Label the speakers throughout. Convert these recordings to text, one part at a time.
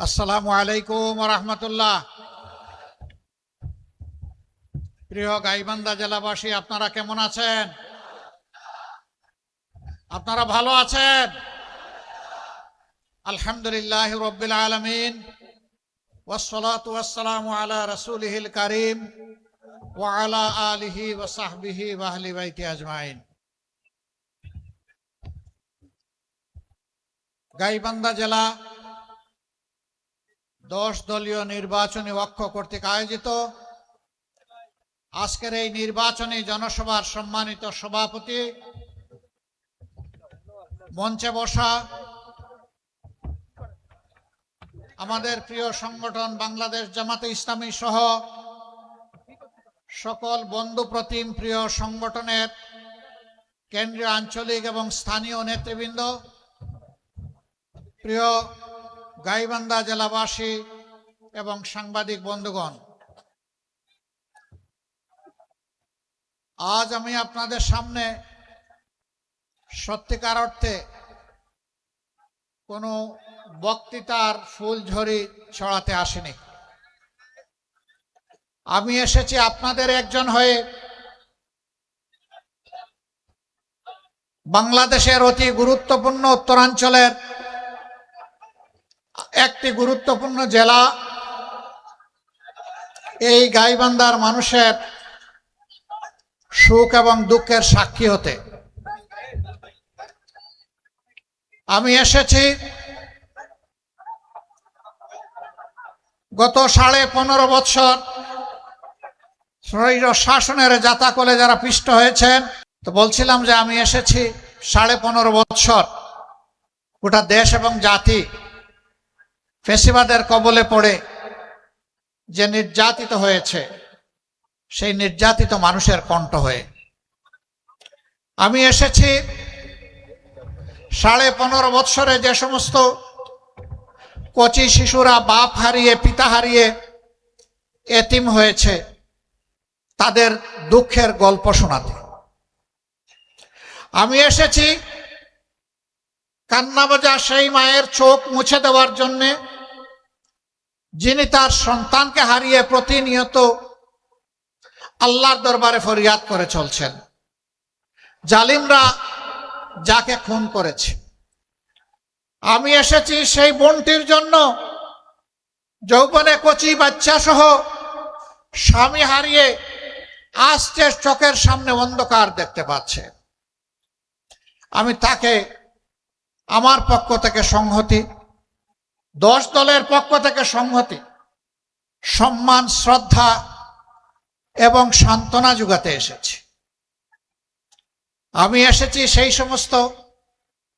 Speaker 1: আসসালামু আলাইকুম ওয়া রাহমাতুল্লাহ। প্রিয় গাইবান্ধা জেলাবাসী, আপনারা কেমন আছেন? আপনারা ভালো আছেন? আলহামদুলিল্লাহি রাব্বিল আলামিন, ওয়াসসালাতু ওয়াসসালামু আলা রাসূলিহিল কারীম ওয়া আলা আলিহি ওয়া সাহবিহি ওয়া আহলি বাইতি আজমাইন। গাইবান্ধা জেলা 10 দলীয় নির্বাচনী অক্ষ কর্তৃক আয়োজিত আজকের এই নির্বাচনী জনসভার সম্মানিত সভাপতি, মঞ্চে বসা আমাদের প্রিয় সংগঠন বাংলাদেশ জামাতে ইসলামী সহ সকল বন্ধু প্রতিম প্রিয় সংগঠনের কেন্দ্রীয়, আঞ্চলিক এবং স্থানীয় নেতৃবৃন্দ, প্রিয় গাইবান্ধা জেলাবাসী এবং সাংবাদিক বন্ধুগণ, আজ আমি আপনাদের সামনে সত্যিকার অর্থে কোনো বক্তৃতার ফুলঝড়ি ছড়াতে আসিনি। আমি এসেছি আপনাদের একজন হয়ে বাংলাদেশের অতি গুরুত্বপূর্ণ উত্তরাঞ্চলের একটি গুরুত্বপূর্ণ জেলা এই গাইবান্ধার মানুষের সুখ এবং দুঃখের সাক্ষী হতে। আমি এসেছি গত 15.5 বছর স্বৈর শাসনের জাতাকলে যারা পিষ্ট হয়েছেন, তো বলছিলাম যে আমি এসেছি 15.5 বছর গোটা দেশ এবং জাতি ফ্যাসিবাদের কবলে পড়ে যে নির্যাতিত হয়েছে, সেই নির্যাতিত মানুষের কণ্ঠ হয়ে। আমি এসেছি 15.5 বছরে যে সমস্ত কচি শিশুরা বাপ হারিয়ে, পিতা হারিয়ে এতিম হয়েছে, তাদের দুঃখের গল্প শোনাতে। আমি এসেছি কান্নাবাজা সেই মায়ের চোখ মুছে দেওয়ার জন্যে, যিনি তার সন্তানকে হারিয়ে প্রতিনিয়ত আল্লাহর দরবারে ফরিয়াদ করে চলছেন। জালিমরা যাকে খুন করেছে। আমি এসেছি সেই বোনটির জন্য, যৌবনে কচি বাচ্চা সহ স্বামী হারিয়ে আসছে, চোখের সামনে অন্ধকার দেখতে পাচ্ছে। আমি তাকে আমার পক্ষ থেকে সংহতি, 10 দলের পক্ষ থেকে সংহতি, সম্মান, শ্রদ্ধা এবং সান্ত্বনা যোগাতে এসেছি। আমি এসেছি সেই সমস্ত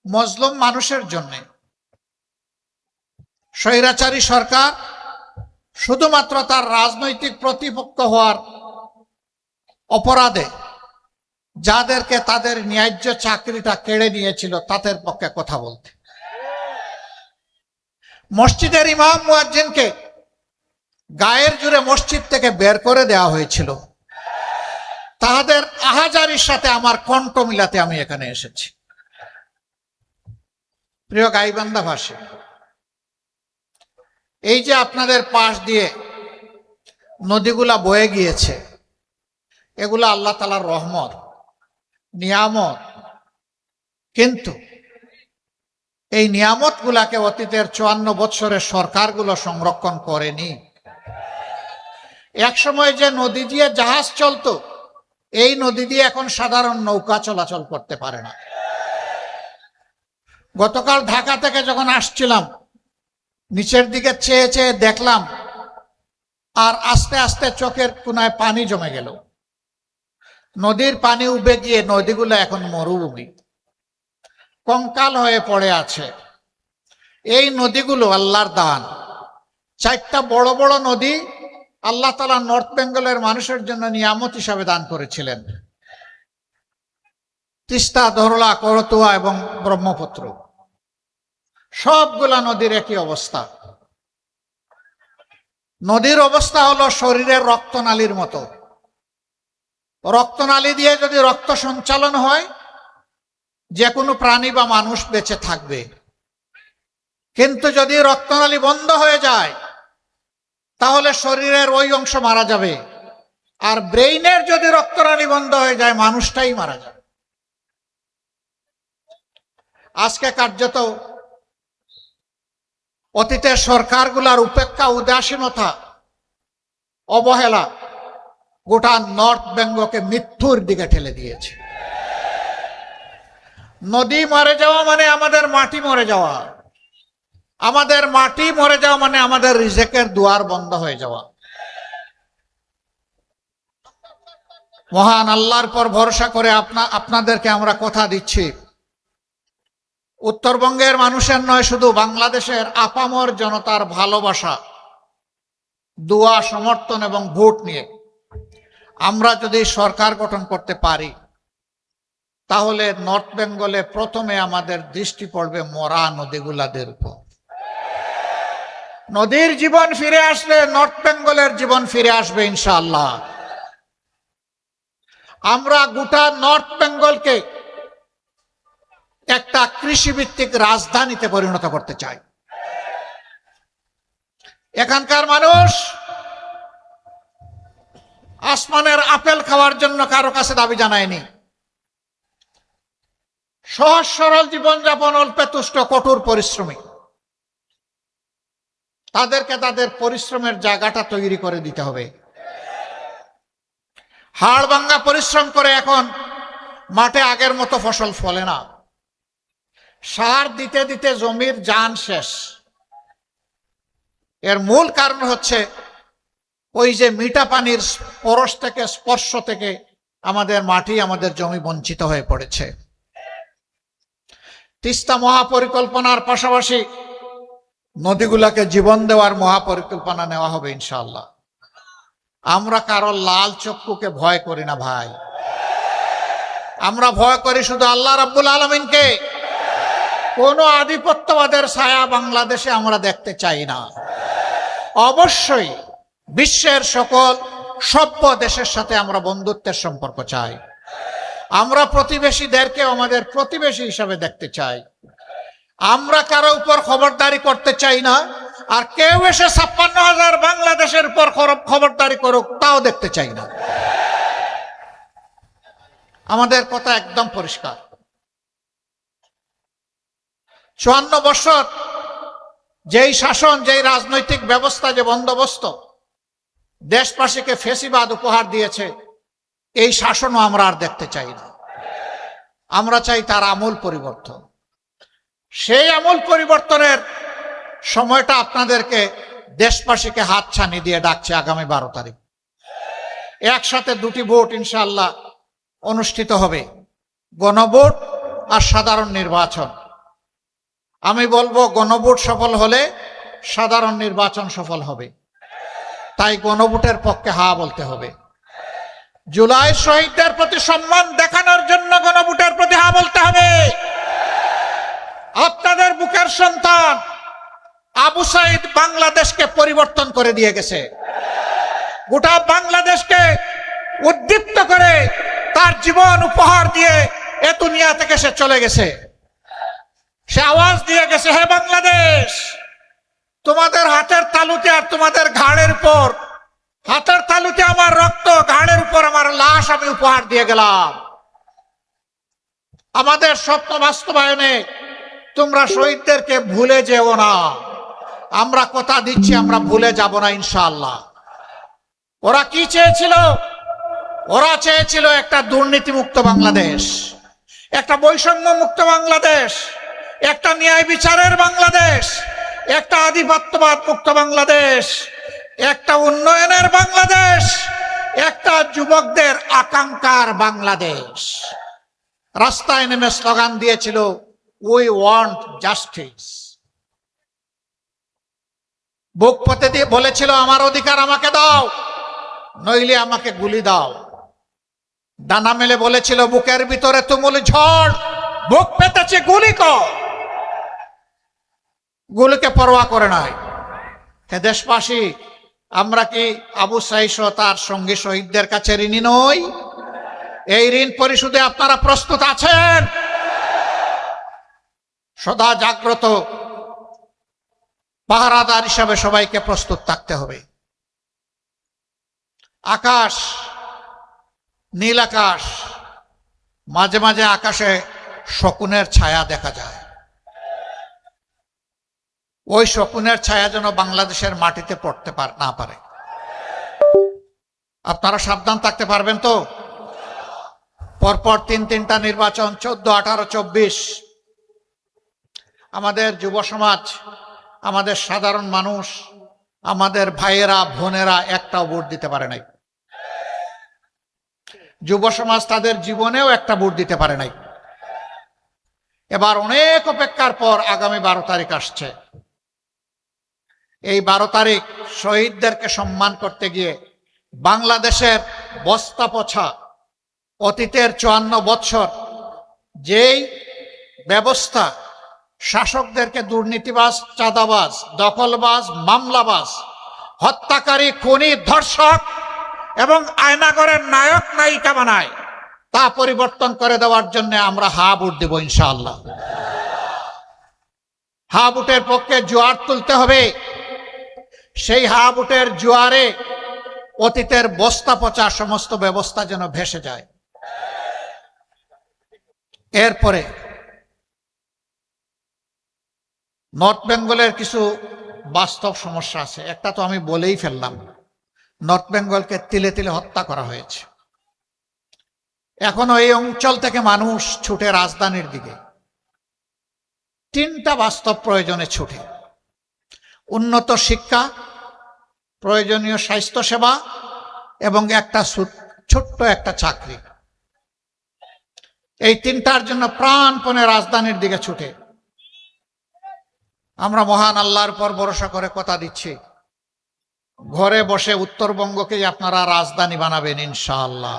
Speaker 1: মজলুম মানুষের জন্য। স্বৈরাচারী সরকার শুধুমাত্র তার রাজনৈতিক প্রতিপক্ষ হওয়ার অপরাধে যাদেরকে তাদের ন্যায্য চাকরিটা কেড়ে নিয়েছিল, তাদের পক্ষে কথা বলতে। মসজিদের ইমাম মুয়াজ্জিনকে গায়ের জুড়ে মসজিদ থেকে বের করে দেওয়া হয়েছিল। তাদের আহাজারির সাথে আমার কণ্ঠ মিলাতে আমি এখানে এসেছি। প্রিয় গাইবান্ধাবাসী, এই যে আপনাদের পাশ দিয়ে নদীগুলা বয়ে গিয়েছে, এগুলা আল্লাহ তাআলার রহমত, নিয়ামত। কিন্তু এই নিয়ামত গুলাকে অতীতের 54 বছরের সরকারগুলো সংরক্ষণ করেনি। এক সময় যে নদী দিয়ে জাহাজ চলতো, এই নদী দিয়ে এখন সাধারণ নৌকা চলাচল করতে পারে না। গতকাল ঢাকা থেকে যখন আসছিলাম, নিচের দিকে চেয়ে চেয়ে দেখলাম, আর আস্তে আস্তে চোখের কোনায় পানি জমে গেল। নদীর পানি উবে গিয়ে নদীগুলো এখন মরুভূমি, কঙ্কাল হয়ে পড়ে আছে। এই নদীগুলো আল্লাহর দান। 4টা বড় বড় নদী আল্লাহ তাআলা নর্থ বেঙ্গলের মানুষের জন্য নিয়ামত হিসাবে দান করেছিলেন। তিস্তা, ধরলা, করতোয়া এবং ব্রহ্মপুত্র, সবগুলা নদীর একই অবস্থা। নদীর অবস্থা হলো শরীরের রক্তনালীর মতো। রক্তনালী দিয়ে যদি রক্ত সঞ্চালন হয়, যে কোনো প্রাণী বা মানুষ বেঁচে থাকবে। কিন্তু যদি রক্তনালী বন্ধ হয়ে যায় তাহলে শরীরের ওই অংশ মারা যাবে, আর ব্রেইনের যদি রক্তনালী বন্ধ হয়ে যায় মানুষটাই মারা যাবে। আজকে কার্যত অতীতের সরকারগুলার উপেক্ষা, উদাসীনতা, অবহেলা গোটা নর্থ বেঙ্গলকে মৃত্যুর দিকে ঠেলে দিয়েছে। নদী মরে যাওয়া মানে আমাদের মাটি মরে যাওয়া, আমাদের মাটি মরে যাওয়া মানে আমাদের রিজেকের দুয়ার বন্ধ হয়ে যাওয়া। মহান আল্লাহর পর ভরসা করে আপনাদেরকে আমরা কথা দিচ্ছি, উত্তরবঙ্গের মানুষের নয়, শুধু বাংলাদেশের আপামর জনতার ভালোবাসা, দোয়া, সমর্থন এবং ভোট নিয়ে আমরা যদি সরকার গঠন করতে পারি তাহলে নর্থ বেঙ্গলে প্রথমে আমাদের দৃষ্টি পড়বে মরা নদীগুলাদের উপর। নদীর জীবন ফিরে আসলে নর্থ বেঙ্গলের জীবন ফিরে আসবে ইনশাআল্লাহ। আমরা গোটা নর্থ বেঙ্গলকে একটা কৃষিভিত্তিক রাজধানীতে পরিণত করতে চাই। এখানকার মানুষ আসমানের আপেল খাওয়ার জন্য কারো কাছে দাবি জানায়নি। সহজ সরল জীবনযাপন, অল্পে তুষ্ট, কঠোর পরিশ্রমী। তাদেরকে তাদের পরিশ্রমের জায়গাটা তৈরি করে দিতে হবে। হাড় ভাঙ্গা পরিশ্রম করে এখন মাঠে আগের মতো ফসল ফলে না। সার দিতে দিতে জমির জান শেষ। এর মূল কারণ হচ্ছে ওই যে মিঠা পানির পরশ থেকে, স্পর্শ থেকে আমাদের মাটি, আমাদের জমি বঞ্চিত হয়ে পড়েছে। তিস্তা মহাপরিকল্পনার পাশাপাশি নদীগুলাকে জীবন দেওয়ার মহাপরিকল্পনা নেওয়া হবে ইনশাআল্লাহ। আমরা কারো লাল চক্ষুকে ভয় করি না ভাই, আমরা ভয় করি শুধু আল্লাহ রাব্বুল আলামিনকে। কোন আধিপত্যবাদের ছায়া বাংলাদেশে আমরা দেখতে চাই না। অবশ্যই বিশ্বের সকল সভ্য দেশের সাথে আমরা বন্ধুত্বের সম্পর্ক চাই। আমরা প্রতিবেশীদেরকে আমাদের প্রতিবেশী হিসাবে দেখতে চাই। আমরা কারো উপর খবরদারি করতে চাই না, আর কেউ এসে 56,000 বাংলাদেশের উপর খবরদারি করুক তাও দেখতে চাই না। আমাদের কথা একদম পরিষ্কার। 54 বছর যেই শাসন, যেই রাজনৈতিক ব্যবস্থা, যে বন্দোবস্ত দেশবাসীকে ফেসিবাদ উপহার দিয়েছে, এই শাসনও আমরা আর দেখতে চাই না। আমরা চাই তার আমূল পরিবর্তন। সেই আমূল পরিবর্তনের সময়টা আপনাদেরকে, দেশবাসীকে হাতছানি দিয়ে ডাকছে আগামী 12 তারিখ। একসাথে দুটি ভোট ইনশাআল্লাহ অনুষ্ঠিত হবে, গণভোট আর সাধারণ নির্বাচন। আমি বলবো গণভোট সফল হলে সাধারণ নির্বাচন সফল হবে, তাই গণভোটের পক্ষে হা বলতে হবে। জুলাই শহীদদের প্রতি সম্মান দেখানোর জন্য গণভোটের প্রতি হা বলতে হবে। আপনাদের বুকের সন্তান আবু সাইদ বাংলাদেশকে পরিবর্তন করে দিয়ে গেছে, গোটা বাংলাদেশকে উদ্দীপ্ত করে তার জীবন উপহার দিয়ে এ দুনিয়া থেকে সে চলে গেছে। সে আওয়াজ দিয়ে গেছে, হে বাংলাদেশ, তোমাদের হাতের তালুতে আর তোমাদের ঘাড়ের উপর, হাতের তালুতে আমার রক্ত, ঘাড়ের উপর আমার লাশ আমি উপহার দিয়ে গেলাম। আমাদের স্বপ্ন বাস্তবায়নে তোমরা শহীদদেরকে ভুলে যেও না। আমরা কথা দিচ্ছি, আমরা ভুলে যাব না ইনশাআল্লাহ। ওরা কি চেয়েছিল? ওরা চেয়েছিল একটা দুর্নীতিমুক্ত বাংলাদেশ, একটা বৈষম্য মুক্ত বাংলাদেশ, একটা ন্যায় বিচারের বাংলাদেশ, একটা আধিপত্যবাদ মুক্ত বাংলাদেশ, একটা উন্নয়নের বাংলাদেশ, একটা যুবকদের আকাঙ্ক্ষার বাংলাদেশ। রাস্তায় নেমে স্লোগান দিয়েছিল, উই ওয়ান্ট জাস্টিস। বুক পেতে দিয়ে বলেছিল, আমার অধিকার আমাকে দাও, নইলে আমাকে গুলি দাও। ডানা মেলে বলেছিল, বুকের ভিতরে তুমুল ঝড়, বুক পেতেছে, গুলি কর। গুলিকে পরোয়া করে নাই। হে দেশবাসী, আমরা কি আবু সাইদ ও তার সঙ্গী শহীদদের কাছে ঋণী নই? এই ঋণ পরিশোধে আপনারা প্রস্তুত আছেন? সদা জাগ্রত পাহারাদার হিসাবে সবাইকে প্রস্তুত থাকতে হবে। আকাশ, নীল আকাশ, মাঝে মাঝে আকাশে শকুনের ছায়া দেখা যায়। ওই শকুনের ছায়া যেন বাংলাদেশের মাটিতে পড়তে না পারে। আপনারা সাবধান থাকতে পারবেন তো? পরপর তিনটা নির্বাচন, 14, 18, 24। আমাদের যুব সমাজ, আমাদের সাধারণ মানুষ, আমাদের ভাইয়েরা বোনেরা একটাও ভোট দিতে পারে নাই। যুব সমাজ তাদের জীবনেও একটা ভোট দিতে পারে নাই। এবার অনেক অপেক্ষার পর আগামী 12 তারিখ আসছে। এই 12 তারিখ শহীদদেরকে সম্মান করতে গিয়ে বাংলাদেশের বস্তা পছা অতীতের 54 বৎসর যেই ব্যবস্থা শাসকদেরকে দুর্নীতিবাজ, চাঁদাবাজ, দখলবাজ, মামলাবাজ, হত্যাকারী, খুনি, ধর্ষক এবং আয়নাগরের নায়ক নায়িকা বানায়, তা পরিবর্তন করে দেওয়ার জন্য আমরা হা ভোট দেব ইনশাআল্লাহ। হা ভোটের পক্ষে জোয়ার তুলতে হবে। সেই হা ভোটের জোয়ারে অতীতের বস্তা পচা সমস্ত ব্যবস্থা যেন ভেসে যায়। এরপরে নর্থ বেঙ্গলের কিছু বাস্তব সমস্যা আছে। একটা তো আমি বলেই ফেললাম, নর্থ বেঙ্গলকে তিলে তিলে হত্যা করা হয়েছে। এখনো এই অঞ্চল থেকে মানুষ ছুটে রাজধানীর দিকে। 3টা বাস্তব প্রয়োজনে ছুটে: উন্নত শিক্ষা, প্রয়োজনীয় স্বাস্থ্য সেবা এবং একটা ছোট্ট একটা চাকরি। এই 3টার জন্য প্রাণপণে রাজধানীর দিকে ছুটে। আমরা মহান আল্লাহর পর ভরসা করে কথা দিচ্ছি, ঘরে বসে উত্তরবঙ্গকে আপনারা রাজধানী বানাবেন ইনশাআল্লাহ।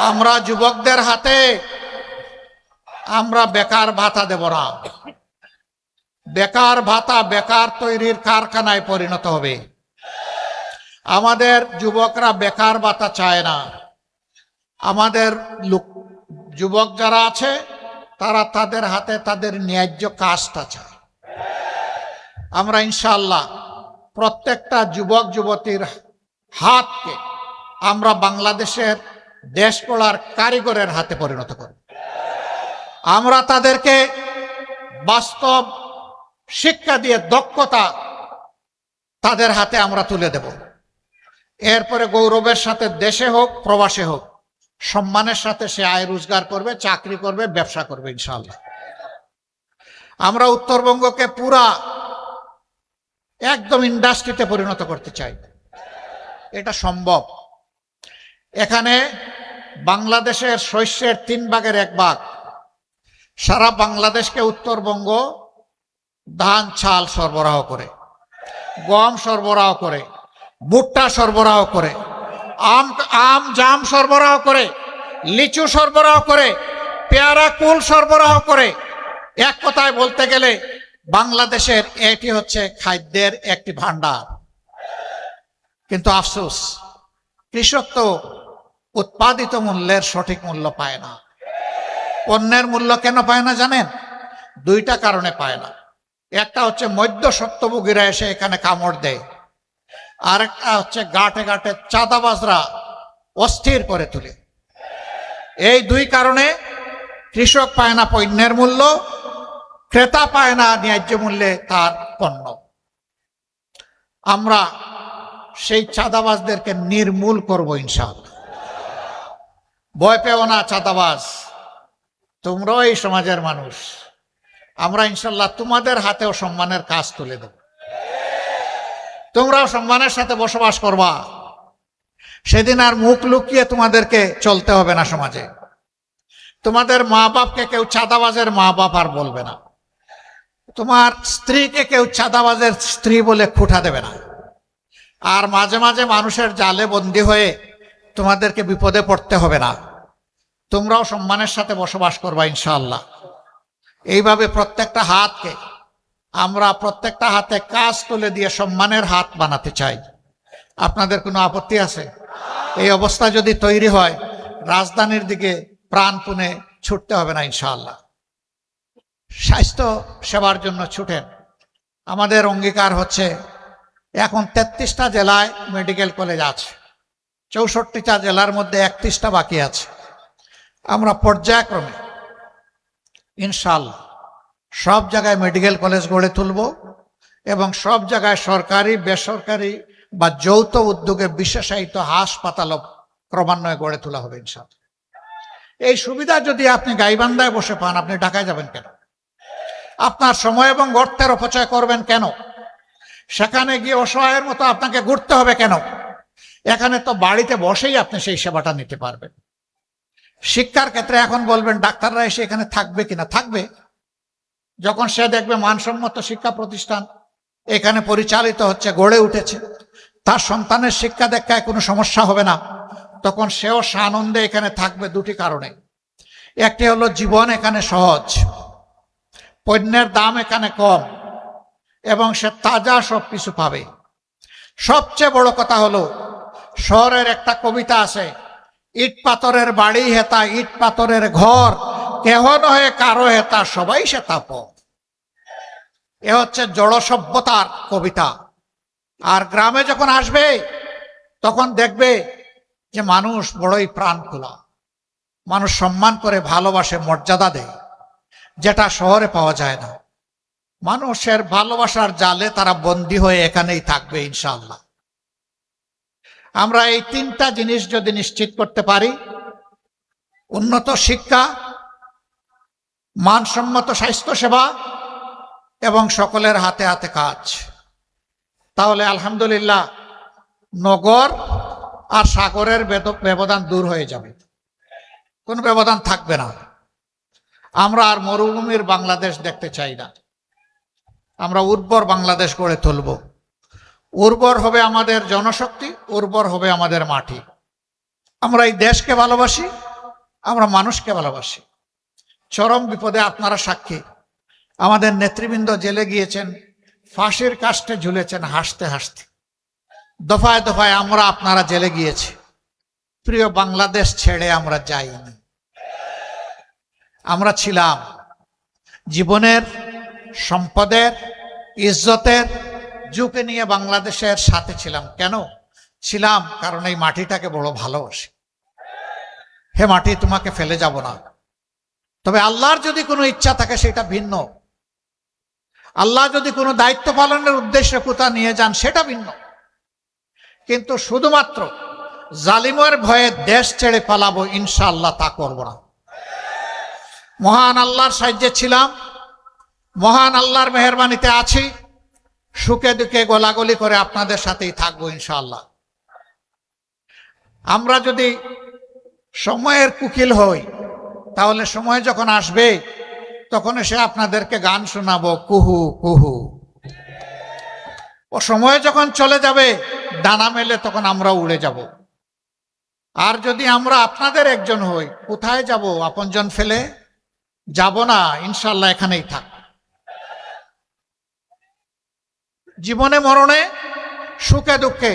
Speaker 1: আমরা যুবকদের হাতে আমরা বেকার ভাতা দেব না। বেকার ভাতা বেকার তৈরির কারখানায় পরিণত হবে। আমাদের যুবকরা বেকার ভাতা চায় না। আমাদের যুবক যারা আছে তারা তাদের হাতে তাদের ন্যায্য কাজটা চায়। আমরা ইনশাআল্লাহ প্রত্যেকটা যুবক যুবতীর হাতকে আমরা বাংলাদেশের দেশ গড়ার কারিগরের হাতে পরিণত করব। আমরা তাদেরকে বাস্তব শিক্ষা দিয়ে দক্ষতা তাদের হাতে আমরা তুলে দেব। এরপরে গৌরবের সাথে দেশে হোক প্রবাসে হোক সম্মানের সাথে সে আয় রোজগার করবে, চাকরি করবে, ব্যবসা করবে ইনশাআল্লাহ। আমরা উত্তরবঙ্গকে পুরা একদম ইন্ডাস্ট্রিতে পরিণত করতে চাই। এটা সম্ভব। এখানে বাংলাদেশের শস্যের 3 ভাগের 1 ভাগ সারা বাংলাদেশকে উত্তরবঙ্গ ধান চাল সরবরাহ করে, গম সরবরাহ করে, ভুট্টা সরবরাহ করে, আম জাম সরবরাহ করে, লিচু সরবরাহ করে, পেয়ারা কুল সরবরাহ করে। এক কথায় বলতে গেলে বাংলাদেশের এটি হচ্ছে খাদ্যের একটি ভান্ডার। কিন্তু আফসোস, কৃষক তো উৎপাদিত মূল্যের সঠিক মূল্য পায় না। পণ্যের মূল্য কেন পায় না জানেন? 2টা কারণে পায় না। একটা হচ্ছে মধ্যস্বত্বভোগীরা এসে এখানে কামড় দেয়, আর একটা হচ্ছে ঘাটে ঘাটে চাঁদাবাজরা অস্থির করে তোলে। এই 2 কারণে কৃষক পায় না পণ্যের মূল্য, ক্রেতা পায় না ন্যায্য মূল্যে তার পণ্য। আমরা সেই চাঁদাবাজদেরকে নির্মূল করব ইনশাআল্লাহ। ভয় পেও না চাঁদাবাজ, তোমরাও এই সমাজের মানুষ। আমরা ইনশাআল্লাহ তোমাদের হাতেও সম্মানের কাজ তুলে দেব। তোমরাও সম্মানের সাথে বসবাস করবা। সেদিন আর মুখ লুকিয়ে তোমাদেরকে চলতে হবে না সমাজে। তোমাদের মা বাপকে কেউ চাঁদাবাজের মা বাপ আর বলবে না। তোমার স্ত্রীকে কেউ চাঁদাবাজের স্ত্রী বলে খুঁটা দেবে না। আর মাঝে মাঝে মানুষের জালে বন্দী হয়ে তোমাদেরকে বিপদে পড়তে হবে না। তোমরাও সম্মানের সাথে বসবাস করবা ইনশাআল্লাহ। এইভাবে প্রত্যেকটা হাতকে আমরা প্রত্যেকটা হাতে কাজ তুলে দিয়ে সম্মানের হাত বানাতে চাই। আপনাদের কোনো আপত্তি আছে? এই অবস্থা যদি তৈরি হয় রাজধানীর দিকে প্রাণপণে ছুটতে হবে না ইনশাআল্লাহ। স্বাস্থ্য সেবার জন্য ছুটেন। আমাদের অঙ্গীকার হচ্ছে এখন 33টা জেলায় মেডিকেল কলেজ আছে, 64টা জেলার মধ্যে 31টা বাকি আছে। আমরা পর্যায়ক্রমে ইনশাআল্লাহ সব জায়গায় মেডিকেল কলেজ গড়ে তুলব এবং সব জায়গায় সরকারি বেসরকারি বা যৌথ উদ্যোগে বিশেষায়িত হাসপাতাল ক্রমান্বয়ে গড়ে তোলা হবে ইনশাআল্লাহ। এই সুবিধা যদি আপনি গাইবান্ধায় বসে পান, আপনি ঢাকায় যাবেন কেন? আপনার সময় এবং অর্থের অপচয় করবেন কেন? সেখানে গিয়ে অসহায়ের মতো আপনাকে ঘুরতে হবে কেন? এখানে তো বাড়িতে বসেই আপনি সেই সেবাটা নিতে পারবেন। শিক্ষার ক্ষেত্রে এখন বলবেন ডাক্তাররা এসে এখানে থাকবে কিনা? থাকবে। যখন সে দেখবে মানসম্মত শিক্ষা প্রতিষ্ঠান এখানে পরিচালিত হচ্ছে, গড়ে উঠেছে, তার সন্তানের শিক্ষা দীক্ষায় কোনো সমস্যা হবে না, তখন সেও সানন্দে এখানে থাকবে। দুটি কারণে, একটি হলো জীবন এখানে সহজ, পণ্যের দাম এখানে কম এবং সে তাজা সব কিছু পাবে। সবচেয়ে বড় কথা হলো শহরের একটা কবিতা আছে, ইট পাথরের বাড়ি হেতা ইট পাথরের ঘর, কেহ নহে কারো হেতা সবাই সে তাপ। এ হচ্ছে জড় সভ্যতার কবিতা। আর গ্রামে যখন আসবে তখন দেখবে যে মানুষ বড়ই প্রাণ খোলা, মানুষ সম্মান করে, ভালোবাসে, মর্যাদা দেয়, যেটা শহরে পাওয়া যায় না। মানুষের ভালোবাসার জালে তারা বন্দী হয়ে এখানেই থাকবে ইনশাআল্লাহ। আমরা এই তিনটা জিনিস যদি নিশ্চিত করতে পারি, উন্নত শিক্ষা, মানসম্মত স্বাস্থ্য সেবা এবং সকলের হাতে হাতে কাজ, তাহলে আলহামদুলিল্লাহ নগর আর সাগরের ব্যবধান দূর হয়ে যাবে, কোনো ব্যবধান থাকবে না। আমরা আর মরুভূমির বাংলাদেশ দেখতে চাই না, আমরা উর্বর বাংলাদেশ গড়ে তুলব। উর্বর হবে আমাদের জনশক্তি, উর্বর হবে আমাদের মাটি। আমরা এই দেশকে ভালোবাসি, আমরা মানুষকে ভালোবাসি। চরম বিপদে আপনারা সাক্ষী, আমাদের নেতৃবৃন্দ জেলে গিয়েছেন, ফাঁসির কাস্টে ঝুলেছেন হাসতে হাসতে। দফায় দফায় আমরা আপনারা জেলে গিয়েছি, প্রিয় বাংলাদেশ ছেড়ে আমরা যাইনি। আমরা ছিলাম জীবনের, সম্পদের, ইজ্জতের ঝুঁকি নিয়ে বাংলাদেশের সাথে ছিলাম। কেন ছিলাম? কারণ এই মাটিটাকে বড় ভালোবাসি। হে মাটি, তোমাকে ফেলে যাব না। তবে আল্লাহর যদি কোনো ইচ্ছা থাকে সেটা ভিন্ন, আল্লাহ যদি কোনো দায়িত্ব পালনের উদ্দেশ্যে কোথাও নিয়ে যান সেটা ভিন্ন, কিন্তু শুধুমাত্র জালিমের ভয়ে দেশ ছেড়ে পালাবো ইনশাআল্লাহ তা করব না। মহান আল্লাহর সাহায্যে ছিলাম, মহান আল্লাহর মেহেরবানিতে আছি, সুখে দুঃখে গোলাগুলি করে আপনাদের সাথেই থাকবো ইনশাআল্লাহ। আমরা যদি সময়ের কুকিল হই, তাহলে সময় যখন আসবে তখন এসে আপনাদেরকে গান শোনাবো কুহু কুহু। ও সময় যখন চলে যাবে ডানা মেলে তখন আমরা উড়ে যাব। আর যদি আমরা আপনাদের একজন হই, কোথায় যাব? আপনজন ফেলে যাব না, ইনশাআল্লাহ এখানেই থাক। জীবনে মরণে, সুখে দুঃখে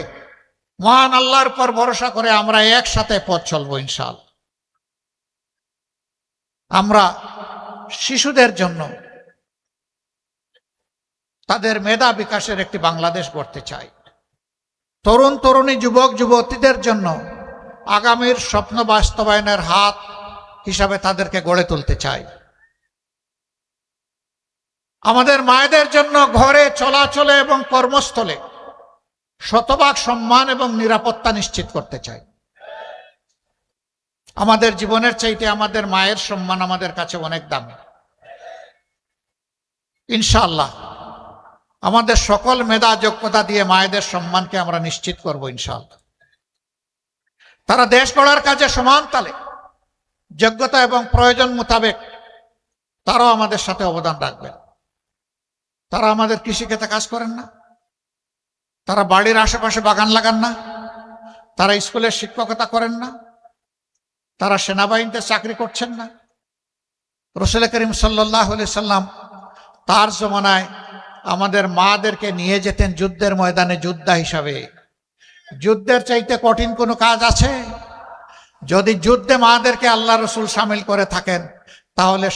Speaker 1: মহান আল্লাহর পর ভরসা করে আমরা একসাথে পথ চলবো ইনশাআল্লাহ। আমরা শিশুদের জন্য তাদের মেধা বিকাশের একটি বাংলাদেশ গড়তে চাই। তরুণ তরুণী, যুবক যুবতীদের জন্য আগামীর স্বপ্ন বাস্তবায়নের হাত হিসাবে তাদেরকে গড়ে তুলতে চাই। আমাদের মায়েদের জন্য ঘরে, চলাচলে এবং কর্মস্থলে শতভাগ সম্মান এবং নিরাপত্তা নিশ্চিত করতে চাই। আমাদের জীবনের চাইতে আমাদের মায়ের সম্মান আমাদের কাছে অনেক দামি। ইনশাআল্লাহ আমাদের সকল মেধা যোগ্যতা দিয়ে মায়েদের সম্মানকে আমরা নিশ্চিত করব ইনশাআল্লাহ। তারা দেশ গড়ার কাজে সমান তালে, যোগ্যতা এবং প্রয়োজন মোতাবেক তারাও আমাদের সাথে অবদান রাখবেন। তারা আমাদের কৃষিক্ষেত্রে কাজ করেন না, তারা বাড়ির আশেপাশে বাগান লাগান না, তারা স্কুলের শিক্ষকতা করেন না, তারা সেনাবাহিনীতে চাকরি করছেন না। রাসূল করিম সাল্লাল্লাহু আলাইহি সাল্লাম তার জমানায় আমাদের মাদেরকে নিয়ে যেতেন যুদ্ধের ময়দানে যোদ্ধা হিসাবে। যুদ্ধের চাইতে কঠিন কোনো কাজ আছে? যদি যুদ্ধে মাদেরকে আল্লাহ রসুল সামিল করে থাকেন, তাহলে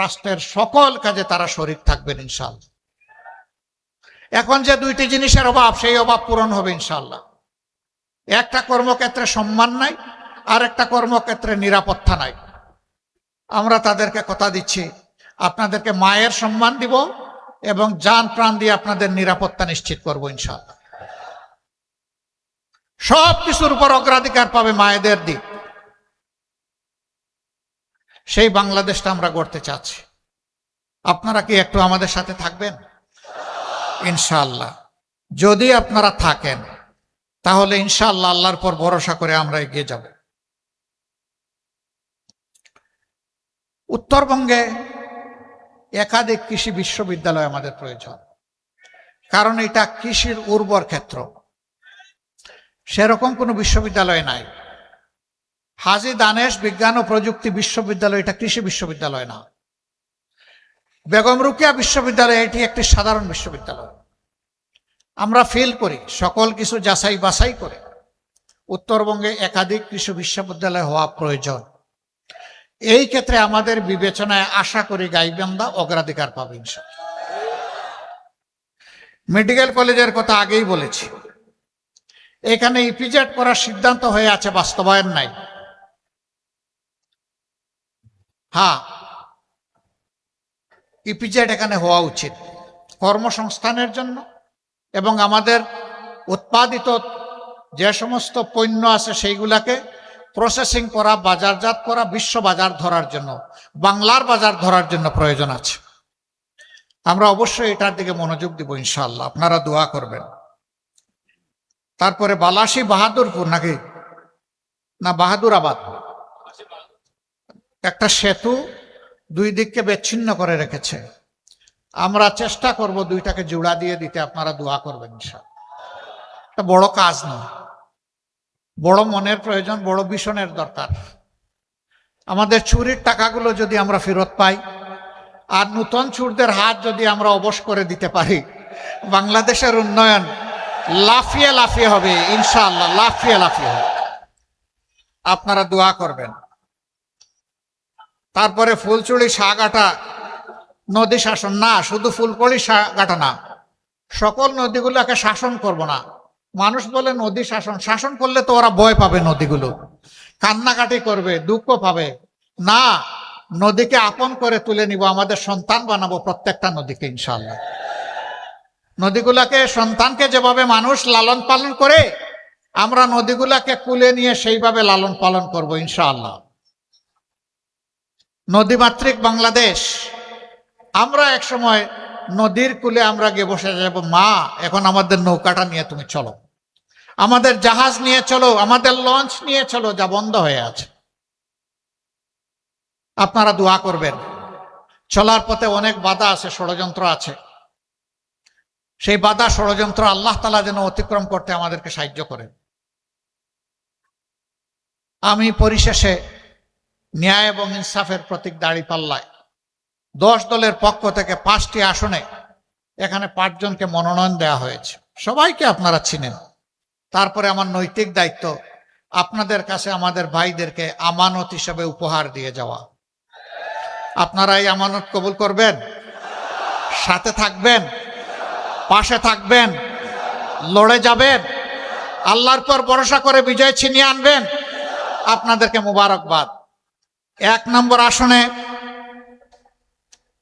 Speaker 1: রাষ্ট্রের সকল কাজে তারা শরীক থাকবেন ইনশাআল্লাহ। এখন যে দুইটি জিনিসের অভাব, সেই অভাব পূরণ হবে ইনশাআল্লাহ। একটা কর্মক্ষেত্রে সম্মান নাই, আর একটা কর্মক্ষেত্রে নিরাপত্তা নাই। আমরা তাদেরকে কথা দিচ্ছি, আপনাদেরকে মায়ের সম্মান দিব এবং জান প্রাণ দিয়ে আপনাদের নিরাপত্তা নিশ্চিত করব ইনশাআল্লাহ। সব কিছুর উপর অগ্রাধিকার পাবে মায়েদের দিক। সেই বাংলাদেশটা আমরা গড়তে চাচ্ছি। আপনারা কি একটু আমাদের সাথে থাকবেন ইনশাআল্লাহ? যদি আপনারা থাকেন তাহলে ইনশাআল্লাহ আল্লাহর পর ভরসা করে আমরা এগিয়ে যাব। উত্তরবঙ্গে একাধিক কৃষি বিশ্ববিদ্যালয় আমাদের প্রয়োজন, কারণ এটা কৃষির উর্বর ক্ষেত্র। সেরকম কোনো বিশ্ববিদ্যালয় নাই। হাজী দানেশ বিজ্ঞান ও প্রযুক্তি বিশ্ববিদ্যালয় এটা কৃষি বিশ্ববিদ্যালয় না। বেগম রোকেয়া বিশ্ববিদ্যালয় এটি একটি সাধারণ বিশ্ববিদ্যালয়। আমরা ফিল করি, সকল কিছু যাচাই বাছাই করে উত্তরবঙ্গে একাধিক কৃষি বিশ্ববিদ্যালয় হওয়া প্রয়োজন। এই ক্ষেত্রে আমাদের বিবেচনায় আশা করি গাইবান্ধা অগ্রাধিকার পাবে ইনশাআল্লাহ। মেডিকেল কলেজের কথা আগেই বলেছি, এখানে ইপিজেড করার সিদ্ধান্ত হয়ে আছে, বাস্তবায়ন নাই। হ্যাঁ, ইপিজেড এখানে হওয়া উচিত কর্মসংস্থানের জন্য এবং আমাদের উৎপাদিত যে সমস্ত পণ্য আছে সেইগুলাকে প্রসেসিং করা, বাজারজাত করা, বিশ্ব বাজার ধরার জন্য, বাংলার বাজার ধরার জন্য প্রয়োজন আছে। আমরা অবশ্যই এটার দিকে মনোযোগ দিব ইনশাআল্লাহ, আপনারা দোয়া করবেন। তারপরে বালাসী বাহাদুরপুর নাকি না বাহাদুরাবাদ, একটা সেতু দুই দিককে বিচ্ছিন্ন করে রেখেছে। আমরা চেষ্টা করব দুইটাকে জোড়া দিয়ে দিতে, আপনারা দোয়া করবেন ইনশাআল্লাহ। এটা বড় কাজ নয়, বড় মনের প্রয়োজন, বড় ভীষণের দরকার। আমাদের চুরির টাকাগুলো যদি আমরা ফেরত পাই আর নূতন চোরদের হাত যদি আমরা অবশ করে দিতে পারি, বাংলাদেশের উন্নয়ন লাফিয়ে লাফিয়ে হবে ইনশাআল্লাহ, লাফিয়ে লাফিয়ে হবে। আপনারা দোয়া করবেন। তারপরে ফুলচুড়ি সাগাটা নদী শাসন না, শুধু ফুলকড়ি সাগাটা না, সকল নদীগুলোকে শাসন করব না। মানুষ বলে নদী শাসন, শাসন করলে তো ওরা ভয় পাবে, নদীগুলো কান্নাকাটি করবে, দুঃখ পাবে না। নদীকে আপন করে তুলে নিব, আমাদের সন্তান বানাবো প্রত্যেকটা নদীকে ইনশাআল্লাহ। নদীগুলাকে, সন্তানকে যেভাবে মানুষ লালন পালন করে, আমরা নদীগুলাকে কুলে নিয়ে সেইভাবে লালন পালন করব ইনশাআল্লাহ। নদীমাতৃক বাংলাদেশ। আমরা এক সময় নদীর কূলে আমরা গিয়ে বসে যাব, মা এখন আমাদের নৌকাটা নিয়ে তুমি চলো, আমাদের জাহাজ নিয়ে চলো, আমাদের লঞ্চ নিয়ে চলো, যা বন্ধ হয়ে আছে। আপনারা দোয়া করবেন। চলার পথে অনেক বাধা আছে, ষড়যন্ত্র আছে। সেই বাধা ষড়যন্ত্র আল্লাহ তাআলা যেন অতিক্রম করতে আমাদেরকে সাহায্য করেন। আমি পরিশেষে ন্যায় এবং ইনসাফের প্রতীক দাঁড়িপাল্লায় 10 দলের পক্ষ থেকে 5টি আসনে এখানে 5 জনকে মনোনয়ন দেওয়া হয়েছে। সবাইকে আপনারা চিনেন। তারপরে আমার নৈতিক দায়িত্ব আপনাদের কাছে আমাদের ভাইদেরকে আমানত হিসেবে উপহার দিয়ে যাওয়া। আপনারা এই আমানত কবুল করবেন, সাথে থাকবেন, পাশে থাকবেন, লড়ে যাবেন, আল্লাহর পর ভরসা করে বিজয় ছিনিয়ে আনবেন। আপনাদেরকে মুবারকবাদ। 1 নম্বর আসনে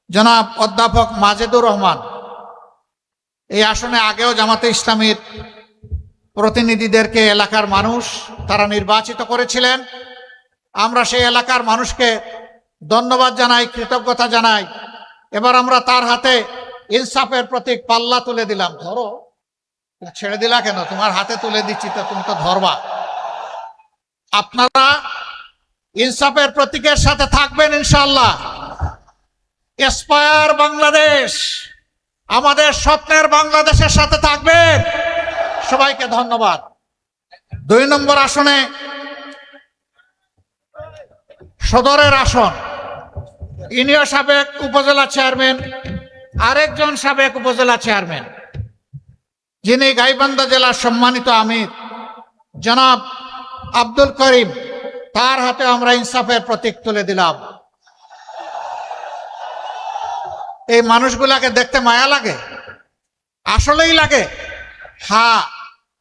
Speaker 1: জনাব অধ্যাপক মাজেদুর রহমান, এই আসনে আগেও জামাতে ইসলামীর প্রতিনিধিদেরকে এলাকার মানুষ তারা নির্বাচিত করেছিলেন। আমরা সেই এলাকার মানুষকে ধন্যবাদ জানাই, কৃতজ্ঞতা জানাই। এবার আমরা তার হাতে ইনসাফের প্রতীক পাল্লা তুলে দিলাম। ধরো, ছেড়ে দিলা কেন? তোমার হাতে তুলে দিচ্ছি তো, তুমি তো ধরবা। আপনারা ইনসাফের প্রতীকের সাথে থাকবেন ইনশাআল্লাহ। এসপায়ার বাংলাদেশ, আমাদের স্বপ্নের বাংলাদেশের সাথে থাকবেন। সবাইকে ধন্যবাদ। 2 নম্বর আসনে সদরের আসন, ইনিও সাবেক উপজেলা চেয়ারম্যান, আরেকজন সাবেক উপজেলা চেয়ারম্যান, যিনি গাইবান্ধা জেলার সম্মানিত আমির জনাব আব্দুল করিম, তার হাতে আমরা ইনসাফের প্রতীক তুলে দিলাম। এই মানুষগুলাকে দেখতে মায়া লাগে? আসলেই লাগে। হ্যাঁ,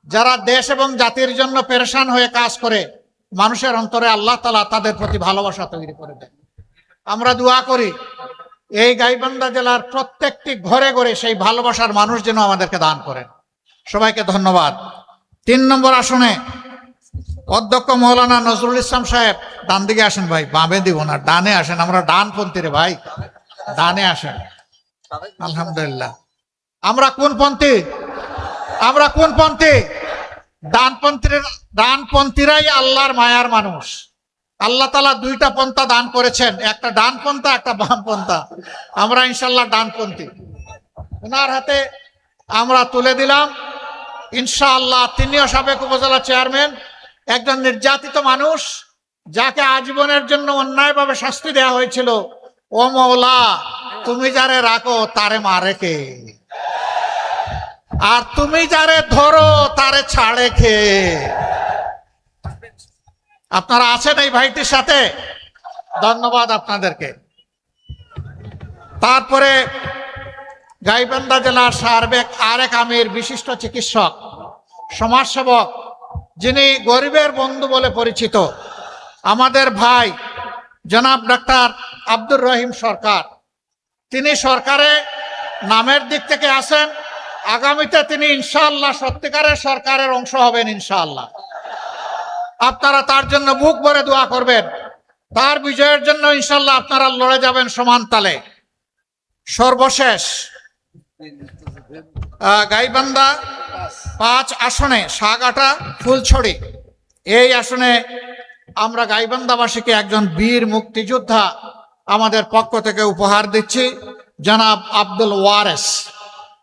Speaker 1: যারা দেশ এবং জাতির জন্য পেরেশান হয়ে কাজ করে, মানুষের অন্তরে আল্লাহ তাআলা তাদের প্রতি ভালোবাসা তৈরি করে দেন। আমরা দোয়া করি এই গাইবান্ধা জেলার প্রত্যেকটি ঘরে ঘরে সেই ভালোবাসার মানুষ যেন আমাদেরকে দান করেন। সবাইকে ধন্যবাদ। 3 নম্বর আসনে অধ্যক্ষ মৌলানা নজরুল ইসলাম সাহেব, ডান দিকে আসেন ভাই, বামে দিব না, ডানে আসেন, আমরা ডানপন্থী রে ভাই, ডানে আসেন। আলহামদুলিল্লাহ। আমরা কোন পন্থী? আমরা কোন পন্থী? ডানপন্থীরাই আল্লাহর মায়ার মানুষ। আল্লাহ তাআলা 2টা পন্থা দান করেছেন, একটা ডান পন্থা, একটা বাম পন্থা। আমরা ইনশাল্লাহ ডানপন্থী। ওনার হাতে আমরা তুলে দিলাম ইনশাআল্লাহ। তিনিও সাবেক উপজেলা চেয়ারম্যান, একজন নির্যাতিত মানুষ, যাকে আজীবনের জন্য অন্যায়ভাবে শাস্তি দেওয়া হয়েছিল। ও মওলা, তুমি যারে রাখো তারে মারে কে, আর তুমি যারে ধরো তারে ছাড়ে কে। আপনারা আছেন এই ভাইটির সাথে, ধন্যবাদ আপনাদেরকে। তারপরে গাইবান্ধা জেলার সার্বিক আরেক আমির, বিশিষ্ট চিকিৎসক, সমাজসেবক, যিনি গরিবের বন্ধু বলে পরিচিত, আমাদের ভাই জনাব ডাক্তার আব্দুর রহিম সরকার। তিনি সরকারে নামের দিক থেকে আছেন, আগামীতে তিনি ইনশাআল্লাহ সত্যিকারের সরকারের অংশ হবেন ইনশাআল্লাহ। আপনারা তার জন্য বুক ভরে দোয়া করবেন, তার বিজয়ের জন্য ইনশাআল্লাহ আপনারা লড়ে যাবেন সমান তালে। সর্বশেষ গাইবান্ধা 5 আসনে সাগাটা ফুলছড়ি, এই আসনে আমরা গাইবান্ধাবাসীকে একজন বীর মুক্তিযোদ্ধা আমাদের পক্ষ থেকে উপহার দিচ্ছি, জনাব আব্দুল ওয়ারেস।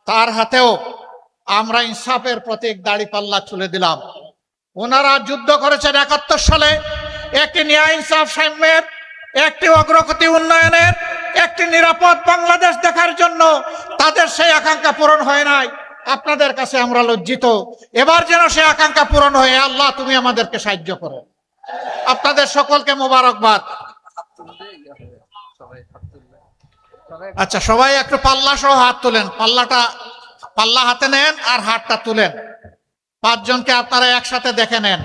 Speaker 1: তার হাতেও আমরা ইনসাফের প্রতীক দাড়িপাল্লা তুলে দিলাম। ওনারা যুদ্ধ করেছেন 71 সালে, একটি ন্যায় ইনসাফ সাম্যের, একটি অগ্রগতি উন্নয়নের, একটি নিরাপদ বাংলাদেশ দেখার জন্য। তাদের সেই আকাঙ্ক্ষা পূরণ হয় নাই। আপনাদের কাছে আমরা লজ্জিত। এবার যেন সেই আকাঙ্ক্ষা পূরণ হয়ে আল্লাহ তুমি আমাদেরকে সাহায্য করো। আপনাদের সকলকে মোবারকবাদ। আচ্ছা, সবাই একটু পাল্লা সহ হাত তোলেন, পাল্লা হাতে নেন আর হাতটা তুলেন। 5 জনকে আপনারা একসাথে দেখে নেন।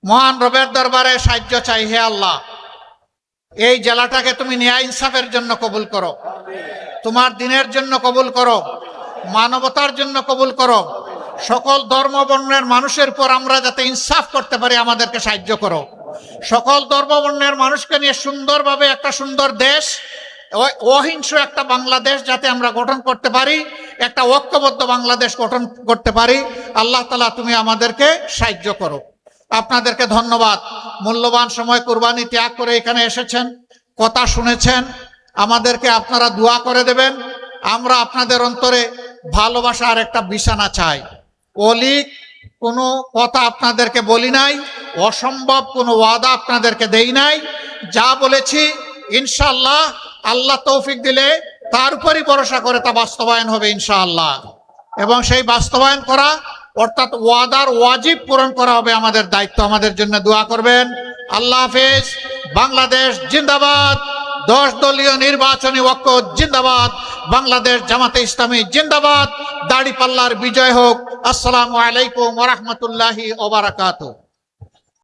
Speaker 1: মহান রবের দরবারে সাহায্য চাই, হে আল্লাহ, এই জেলাটাকে তুমি ন্যায় ইনসাফের জন্য কবুল করো, তোমার দিনের জন্য কবুল করো, মানবতার জন্য কবুল করো। সকল ধর্ম বর্ণের মানুষের পর আমরা যাতে ইনসাফ করতে পারি আমাদেরকে সাহায্য করো। সকল ধর্ম বর্ণের মানুষকে নিয়ে সুন্দরভাবে একটা সুন্দর দেশ, অহিংস একটা বাংলাদেশ যাতে আমরা গঠন করতে পারি, একটা ঐক্যবদ্ধ বাংলাদেশ গঠন করতে পারি। আল্লাহ তাআলা তুমি আমাদেরকে সাহায্য করো। আপনাদেরকে ধন্যবাদ। মূল্যবান সময় কুরবানি ত্যাগ করে এখানে এসেছেন, কথা শুনেছেন, আমাদেরকে আপনারা দোয়া করে দেবেন। আমরা আপনাদের অন্তরে ভালোবাসার একটা বিছানা চাই। অলিক কোনো কথা আপনাদেরকে বলি নাই, অসম্ভব কোনো ওয়াদা আপনাদেরকে দেই নাই। যা বলেছি ইনশাআল্লাহ আল্লাহ তৌফিক দিলে তার উপরই ভরসা করে তা বাস্তবায়ন হবে ইনশাআল্লাহ। এবং সেই বাস্তবায়ন করা অর্থাৎ ওয়াদার ওয়াজিব পূরণ করা হবে আমাদের দায়িত্ব। আমাদের জন্য দোয়া করবেন। আল্লাহ হাফেজ। বাংলাদেশ জিন্দাবাদ। 10 দলীয় নির্বাচনী ঐক্য জিন্দাবাদ। বাংলাদেশ জামাতে ইসলামী জিন্দাবাদ। দাড়িপাল্লার বিজয় হোক। আসসালামু আলাইকুম ওয়া রাহমাতুল্লাহি ওয়া বারাকাতুহু।